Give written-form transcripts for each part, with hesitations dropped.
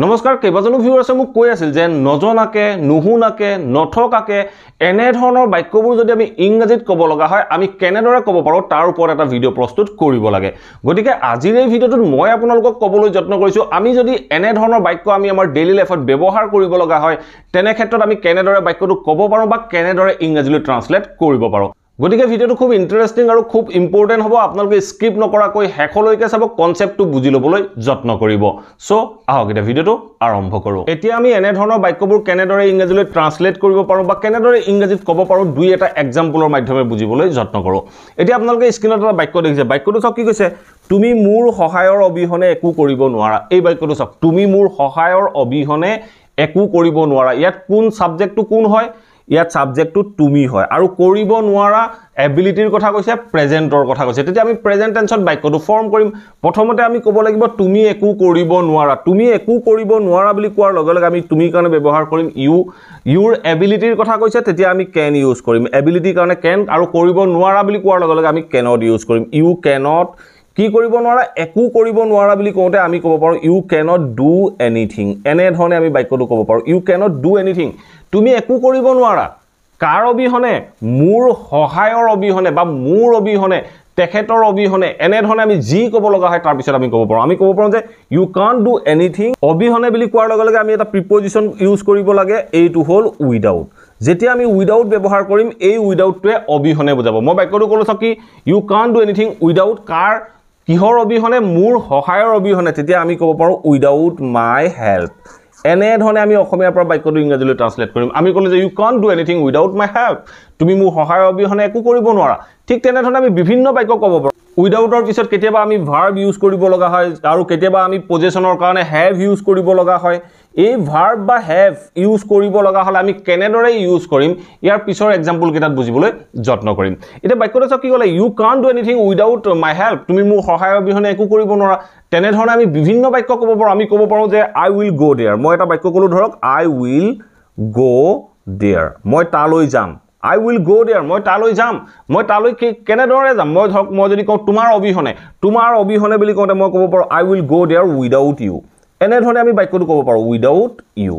নমস্কাৰ কেইবাজনো ভিউৱাৰ্ছে মোক কৈ আছিল যে নজনাকে নুহুনাকে নথকাকে এনে ধৰণৰ বাক্যবোৰ যদি আমি ইংৰাজীত ক'ব লগা হয় আমি কেনেদৰে ক'ব পাৰো তাৰ ওপৰত এটা ভিডিঅ' প্ৰস্তুত কৰিব লাগে গতিকে আজিৰ এই ভিডিঅ'টোত মই আপোনালোকক ক'বলৈ যত্ন কৰিছো আমি যদি এনে ধৰণৰ বাক্য আমি আমাৰ ডেইলি লাইফত ব্যৱহাৰ কৰিব লগা হয় তেনে ক্ষেত্ৰত আমি কেনেদৰে বাক্যটো ক'ব পাৰো বা কেনেদৰে ইংৰাজীলৈ ট্ৰান্সলেট কৰিব পাৰো গতিকে ভিডিঅ'টো খুব ইন্টাৰেষ্টিং আৰু খুব ইম্পৰ্টেন্ট হ'ব আপোনালোকে স্কিপ নকৰাকৈ হেকলৈকে চাব কনসেপ্টটো বুজি লবলৈ যত্ন কৰিব সো আহক এটা ভিডিঅ'টো আৰম্ভ কৰো এতিয়া আমি এনে ধৰণৰ বাক্যবোৰ কেনেদৰে ইংৰাজীলৈ ট্ৰান্সলেট কৰিব পাৰো বা কেনেদৰে ইংৰাজীত ক'ব পাৰো দুই এটা এক্সাম্পলৰ মাধ্যমে বুজিবলৈ যত্ন কৰো এতিয়া আপোনালোকে স্ক্ৰিনত এটা বাক্য দেখিছে বাক্যটো চাওক কি কৈছে তুমি মোৰ সহায়ৰ অবিহনে একো কৰিব নোৱাৰা এই বাক্যটো চাওক তুমি মোৰ সহায়ৰ অবিহনে একো কৰিব নোৱাৰা ইয়াত কোন সাবজেক্টটো কোন হয় ইয়াত সাবজেক্টটো তুমি হয় আৰু কৰিব নোৱাৰা এবিলিটিৰ কথা কৈছে প্ৰেজেন্টৰ কথা কৈছে তেতিয়া আমি প্ৰেজেন্ট টেন্সত বাক্যটো ফৰ্ম কৰিম প্ৰথমতে আমি ক'ব লাগিব তুমি একো কৰিব নোৱাৰা তুমি একো কৰিব নোৱাৰা বুলি কোৱাৰ লগে লগে আমি তুমি কাৰণে ব্যৱহাৰ কৰিম ইউৰ এবিলিটিৰ কথা কৈছে তেতিয়া আমি ক্যান ইউজ কৰিম এবিলিটিৰ কাৰণে ক্যান আৰু কৰিব নোৱাৰা বুলি কোৱাৰ লগে লগে আমি ক্যানট ইউজ কৰিম ইউ ক্যানট কি কৰিব নোৱাৰা একো কৰিব নোৱাৰা বুলি কোতে আমি ক'ব পাৰো ইউ ক্যানট ডু এনিথিং এনে ধৰণে আমি বাক্যটো ক'ব পাৰো ইউ ক্যানট ডু এনিথিং তুমি একো কৰিব নোৱাৰা কাৰ অবিহনে মোৰ সহায়ৰ অবিহনে বা মোৰ অবিহনে তেখেতৰ অবিহনে এনে ধৰণে আমি যি ক'ব লগা হয় তাৰ পিছত আমি ক'ব পাৰো যে ইউ কান্ট ডু এনিথিং অবিহনে বুলি কোৱাৰ লগে লগে আমি এটা প্ৰিপজিশন ইউজ কৰিব লাগে এইটো হ'ল উইদাউট যেতিয়া আমি উইদাউট ব্যৱহাৰ কৰিম এই উইদাউটটোৱে অবিহনে বুজাব মই বাক্যটো ক'লো কি you can't do anything without কাৰ কিহৰ অবিহনে মোৰ সহায়ৰ অবিহনে তেতিয়া আমি ক'ব পাৰো উইদাউট মাই হেল্প এনে ধৰণে আমি অসমীয়াৰ পৰা বাক্যটো ইংৰাজীলৈ ট্ৰান্সলেট কৰিম আমি ক'লো যে U can't do anything without my help তুমি মোৰ সহায়ৰ অবিহনে একো কৰিব নোৱাৰা ঠিক তেনে ধৰণে আমি বিভিন্ন বাক্য ক'ব পাৰো উইদাউটৰ পিছত কেতিয়াবা আমি ভাৰ্ব ইউজ কৰিব লগা হয় আৰু কেতিয়াবা আমি পজিশনৰ কাৰণে হ্যাভ ইউজ কৰিব লগা হয় এই ভাৰ্ব বা হ্যাভ ইউজ কৰিব লগা হলে আমি কেনেদৰে ইউজ কৰিম ইয়াৰ পিছৰ এক্সাম্পল কেইটাত বুজিবলৈ যত্ন কৰিম এটা বাক্যটো চাওক কি ক'লে U can't do anything without my help তুমি মোৰ সহায়ৰ অবিহনে একো কৰিব নোৱাৰা তেনে ধৰণে আমি বিভিন্ন বাক্য ক'ব পাৰো আমি ক'ব পাৰো যে আই উইল গো দেয়াৰ মই এটা বাক্য ক'লো ধৰক আই উইল গো দেয়াৰ মই তালৈ যাম I will go there মই তালৈ যাম মই তালৈ কেনেদৰে যাম মই ধৰক মই যদি কওঁ তোমাৰ অবিহনে বুলি কওঁতে মই ক'ব পাৰো I will go there without you এনে ধৰণে আমি বাক্যটো ক'ব পাৰো without you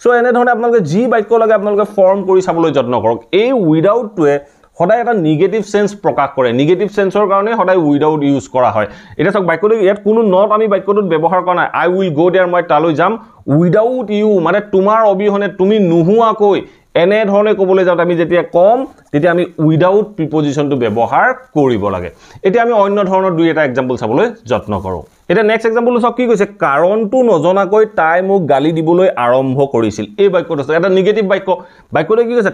সো এনে ধৰণে আপোনালোকে যি বাক্য লাগে আপোনালোকে ফৰ্ম কৰি চাবলৈ যত্ন কৰক এই উইদাউটটোৱে সদায় এটা নিগেটিভ সেন্স প্ৰকাশ কৰে নিগেটিভ সেন্সৰ কাৰণে সদায় উইদাউট ইউজ কৰা হয় এটা চাওক বাক্যটো ইয়াত কোনো নট আমি বাক্যটোত ব্যৱহাৰ কৰা নাই I will go there মই তালৈ যাম without you মানে তোমাৰ অবিহনে তুমি নোহোৱাকৈ এনে ধৰণে ক'বলৈ যাওঁতে আমি যেতিয়া কম তেতিয়া আমি উইদাউট প্ৰিপজিশনটো ব্যৱহাৰ কৰিব লাগে এতিয়া আমি অন্য ধৰণৰ দুই এটা এক্সাম্পল চাবলৈ যত্ন কৰো এটা নেক্সট এক্সাম্পল চাওক কি কৈছে কাৰণটো নজনাকৈ তাই মোক গালি দিবলৈ আৰম্ভ কৰিছিল এই বাক্যটো এটা নিগেটিভ বাক্যটো কি কৈছে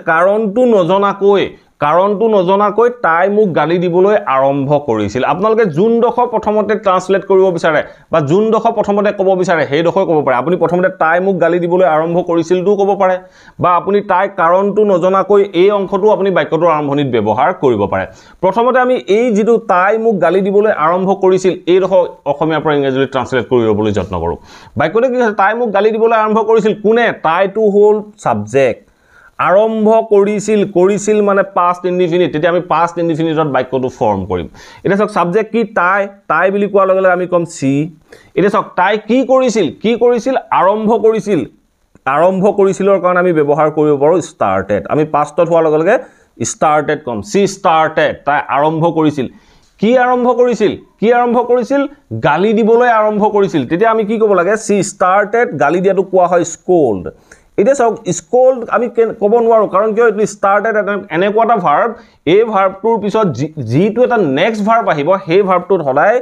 কাৰণটো নজনাকৈ তাই মোক গালি দিবলৈ আৰম্ভ কৰিছিল আপোনালোকে যোনডখ প্ৰথমতে ট্ৰান্সলেট কৰিব বিচাৰে বা যোনডখ প্ৰথমতে ক'ব বিচাৰে সেইডখ ক'ব পাৰে আপুনি প্ৰথমতে তাই মোক গালি দিবলৈ আৰম্ভ কৰিছিলটো ক'ব পাৰে বা আপুনি তাই কাৰণটো নজনাকৈ এই অংশটো আপুনি বাক্যটোৰ আৰম্ভণিত ব্যৱহাৰ কৰিব পাৰে প্ৰথমতে আমি এই যেটো তাই মোক গালি দিবলৈ আৰম্ভ কৰিছিল এইডখ অসমীয়াৰ পৰা ইংৰাজীলৈ ট্ৰান্সলেট কৰিবলৈ যত্ন কৰো বাক্যটো কি কৈছে তাই মোক গালি দিবলৈ আৰম্ভ কৰিছিল কোনে তাইটো হ'ল সাবজেক্ট আৰম্ভ কৰিছিল মানে পাষ্ট ইনডিফিনিট তেতিয়া আমি পাষ্ট ইনডিফিনিটত বাক্যটো ফৰ্ম কৰিম এটা চাওক সাবজেক্ট কি তাই বুলি কোৱাৰ লগে লগে আমি কম সি এটা চাওক তাই কি কৰিছিল আৰম্ভ কৰিছিলৰ কাৰণে আমি ব্যৱহাৰ কৰিব পাৰো started আমি পাষ্টত হোৱাৰ লগে লগে started কম সি started তাই আৰম্ভ কৰিছিল কি আৰম্ভ কৰিছিল গালি দিবলৈ আৰম্ভ কৰিছিল তেতিয়া আমি কি ক'ব লাগে সি started গালি দিয়াটো কোৱা হয় scold এটা চাওক স্কল্ড আমি ক'ব নোৱাৰো কাৰণ কিয় ইট স্টাৰ্টেড এনেকুৱা এটা ভাৰ্ব এই ভাৰ্বটোৰ পিছত যিটো এটা নেক্সট ভাৰ্ব আহিব সেই ভাৰ্বটোত সদায়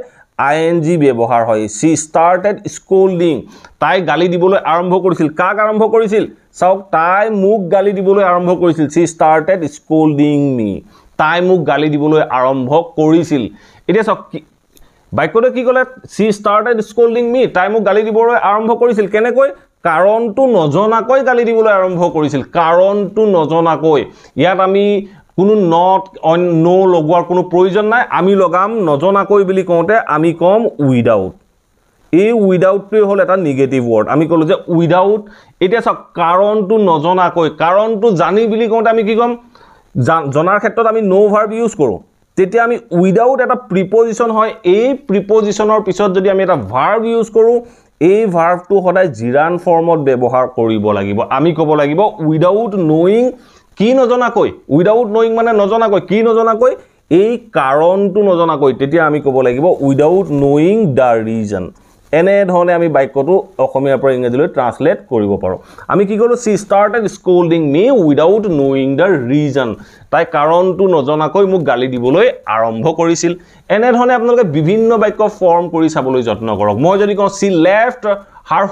আইএনজি ব্যৱহাৰ হয় সি স্টাৰ্টেড স্কল্ডিং তাই গালি দিবলৈ আৰম্ভ কৰিছিল কাক আৰম্ভ কৰিছিল চাওক তাই মোক গালি দিবলৈ আৰম্ভ কৰিছিল সি স্টাৰ্টেড স্কল্ডিং মি তাই মোক গালি দিবলৈ আৰম্ভ কৰিছিল এটা চাওক বাক্যটো কি ক'লে সি স্টাৰ্টেড স্কল্ডিং মি তাই মোক গালি দিবলৈ আৰম্ভ কৰিছিল কেনেকৈ কাৰণটো নজনাকৈ গালি দিবলৈ আৰম্ভ কৰিছিল কাৰণটো নজনাকৈ ইয়াত আমি কোনো নট নো লগোৱাৰ কোনো প্ৰয়োজন নাই আমি লগাম নজনাকৈ বুলি কওঁতে আমি কম উইদাউট এই উইদাউটটোৱে হ'ল এটা নিগেটিভ ওয়াৰ্ড আমি ক'লো যে উইদাউট এতিয়া চাওক কাৰণটো নজনাকৈ কাৰণটো জানি বুলি কওঁতে আমি কি কম জনাৰ ক্ষেত্ৰত আমি নো ভাৰ্ব ইউজ কৰো তেতিয়া আমি উইদাউট এটা প্ৰিপজিশন হয় এই প্ৰিপজিশনৰ পিছত যদি আমি এটা ভাৰ্ব ইউজ কৰো এই ভাৰ্বটো সদায় জিৰান ফৰ্মত ব্যৱহাৰ কৰিব লাগিব আমি ক'ব লাগিব উইদাউট নোইং কি নজনাকৈ উইদাউট নোইং মানে নজনাকৈ কি নজনাকৈ এই কাৰণটো নজনাকৈ তেতিয়া আমি ক'ব লাগিব উইদাউট নোইং দা ৰিজন এনে ধৰণে আমি বাক্যটো অসমীয়াৰ পৰা ইংৰাজীলৈ ট্ৰান্সলেট কৰিব পাৰো আমি কি ক'লো সি স্টাৰ্টেড স্কল্ডিং মি উইদাউট নোইং দা ৰিজন তাই কাৰণটো নজনাকৈ মোক গালি দিবলৈ আৰম্ভ কৰিছিল এনে ধৰণে আপোনালোকে বিভিন্ন বাক্য ফৰ্ম কৰি চাবলৈ যত্ন কৰক মই যদি কওঁ সি লেফট হাৰ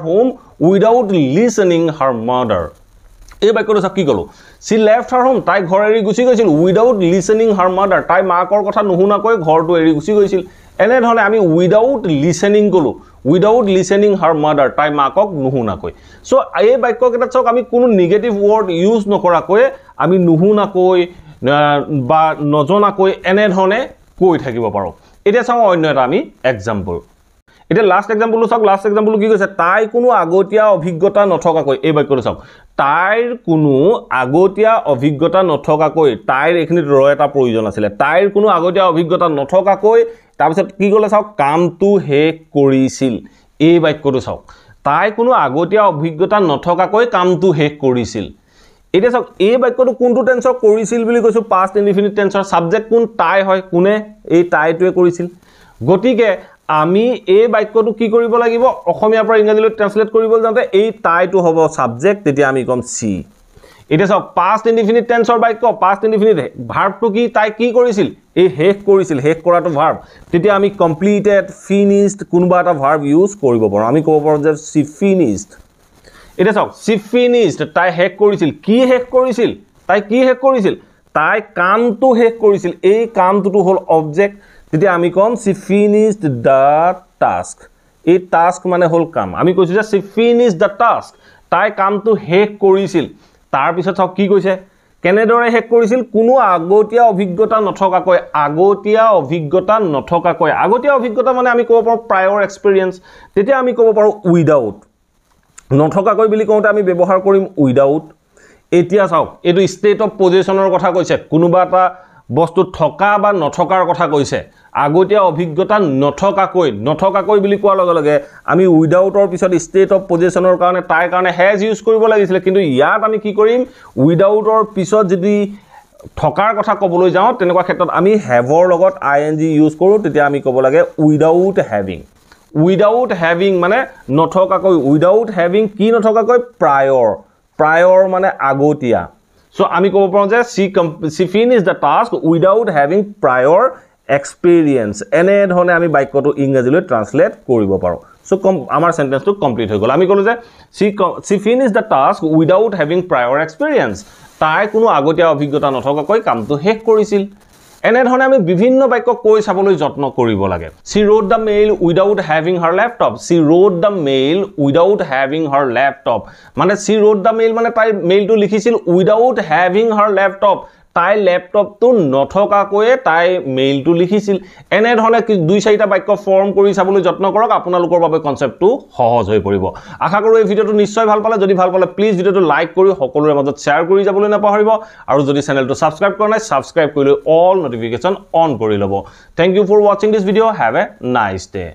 হোম উইদাউট লিসেনিং হাৰ মাদাৰ এই বাক্যটো চাওক কি ক'লো সি লেফট হাৰ হোম তাই ঘৰ এৰি গুচি গৈছিল উইদাউট লিসেনিং হাৰ মাদাৰ তাই মাকৰ কথা নুশুনাকৈ ঘৰটো এৰি গুচি গৈছিল এনে ধৰণে আমি উইদাউট লিসেনিং ক'লো উইদাউট লিসেনিং হাৰ মাদাৰ তাই মাকক নুশুনাকৈ সো এই বাক্যকেইটাত চাওক আমি কোনো নিগেটিভ ৱৰ্ড ইউজ নকৰাকৈ আমি নুশুনাকৈ বা নজনাকৈ এনে ধৰণে কৈ থাকিব পাৰো এতিয়া চাওঁ অন্য এটা আমি এক্সাম্পল এটা লাষ্ট এক্সাম্পলটো চাওক লাষ্ট এক্সাম্পলটো কি কৈছে তাই কোনো আগতীয়া অভিজ্ঞতা নথকাকৈ এই বাক্যটো চাওক তাইৰ কোনো আগতীয়া অভিজ্ঞতা নথকাকৈ তাইৰ এখিনিত ৰ এটা প্ৰয়োজন আছিল তাইৰ কোনো আগতীয়া অভিজ্ঞতা নথকাকৈ তাৰপিছত কি ক'লে চাওক কামটো শেষ কৰিছিল এই বাক্যটো চাওক তাই কোনো আগতীয়া অভিজ্ঞতা নথকাকৈ কামটো শেষ কৰিছিল এটা চাওক এই বাক্যটো কোনটো টেন্সৰ কৰিছিল বুলি কৈছো পাষ্ট ইনডিফিনিট টেন্সৰ সাবজেক্ট কোন তাই হয় কোনে এই তাইটোৱে কৰিছিল গতিকে আমি এই বাক্যটো কি কৰিব লাগিব অসমীয়াৰ পৰা ইংৰাজীলৈ ট্ৰান্সলেট কৰিবলৈ যাওঁতে এই তাইটো হ'ব সাবজেক্ট তেতিয়া আমি কম সি এটা চাওক পাষ্ট ইনডিফিনিট টেন্সৰ বাক্য পাষ্ট ইনডিফিনিট ভাৰ্বটো কি তাই কি কৰিছিল এই শেষ কৰিছিল শেষ কৰাটো ভাৰ্ব তেতিয়া আমি কমপ্লিটেড ফিনিশড কোনবা এটা ভাৰ্ব ইউজ কৰিব পাৰো আমি ক'ব পাৰো যে সি ফিনিশড এটা চাওক সি ফিনিশড তাই শেষ কৰিছিল কি শেষ কৰিছিল তাই কি শেষ কৰিছিল তাই কামটো শেষ কৰিছিল এই কামটো হ'ল অবজেক্ট তেতিয়া আমি কম সি ফিনিশড দা টাস্ক এই টাস্ক মানে হ'ল কাম আমি কৈছো যে সি ফিনিশড দা টাস্ক তাই কামটো শেষ কৰিছিল তাৰ পিছত চাওক কি কৈছে কেনেদৰে শেষ কৰিছিল কোনো আগতীয়া অভিজ্ঞতা নথকাকৈ আগতীয়া অভিজ্ঞতা মানে আমি ক'ব পাৰো প্ৰায়ৰ এক্সপেৰিয়েন্স তেতিয়া আমি ক'ব পাৰো উইদাউট নথকাকৈ বুলি কওঁতে আমি ব্যৱহাৰ কৰিম উইদাউট এতিয়া চাওক এটো ষ্টেট অফ পজিশনৰ কথা কৈছে কোনোবা এটা বস্তু থকা বা নথকাৰ কথা কৈছে আগতীয়া অভিজ্ঞতা নথকাকৈ বুলি কোৱাৰ লগে লগে আমি উইদাউটৰ পিছত ষ্টেট অফ পজিশনৰ কাৰণে তাই কাৰণে হেজ ইউজ কৰিব লাগিছিল কিন্তু ইয়াত আমি কি কৰিম উইদাউটৰ পিছত যদি থকাৰ কথা ক'বলৈ যাওঁ তেনেকুৱা ক্ষেত্ৰত আমি হেভৰ লগত আইএনজি ইউজ কৰো তেতিয়া আমি ক'ব লাগে উইদাউট হেভিং মানে নথকাকৈ উইদাউট হেভিং কি নথকাকৈ প্ৰায়ৰ মানে আগতীয়া সো আমি ক'ব পাৰো যে she finished the task without having prior experience এনে ধৰণে আমি বাক্যটো ইংৰাজীলৈ ট্ৰান্সলেট কৰিব পাৰো সো আমাৰ সেন্টেন্সটো কমপ্লিট হৈ গ'ল আমি ক'লো যে she finished the task without having prior experience তাই কোনো আগতীয়া অভিজ্ঞতা নথকাকৈ কামটো শেষ কৰিছিল এনে ধৰণে আমি বিভিন্ন বাক্য কৈ চাবলৈ যত্ন কৰিব লাগে সি ৰোড দা মেইল উইদাউট হেভিং হাৰ ল্যাপটপ মানে সি ৰোড দা মেইল মানে তাই মেইলটো লিখিছিল উইদাউট হেভিং হাৰ ল্যাপটপ তাই ল্যাপটপটো নথকাকৈ তাই মেইলটো লিখিছিল এনে ধৰণে দুই চাৰিটা বাক্য ফৰ্ম কৰি চাবলৈ যত্ন কৰক আপোনালোকৰ বাবে কনসেপ্টটো সহজ হৈ পৰিব আশা কৰো এই ভিডিওটো নিশ্চয় ভাল পালে যদি ভাল পালে প্লিজ ভিডিওটো লাইক কৰি সকলোৰে মাজত শেয়াৰ কৰি যাবলৈ নাপাহৰিব আৰু যদি চেনেলটো সাবস্ক্ৰাইব কৰা নাই সাবস্ক্ৰাইব কৰি অল নোটিফিকেশন অন কৰি লব thank you for watching this video have a nice day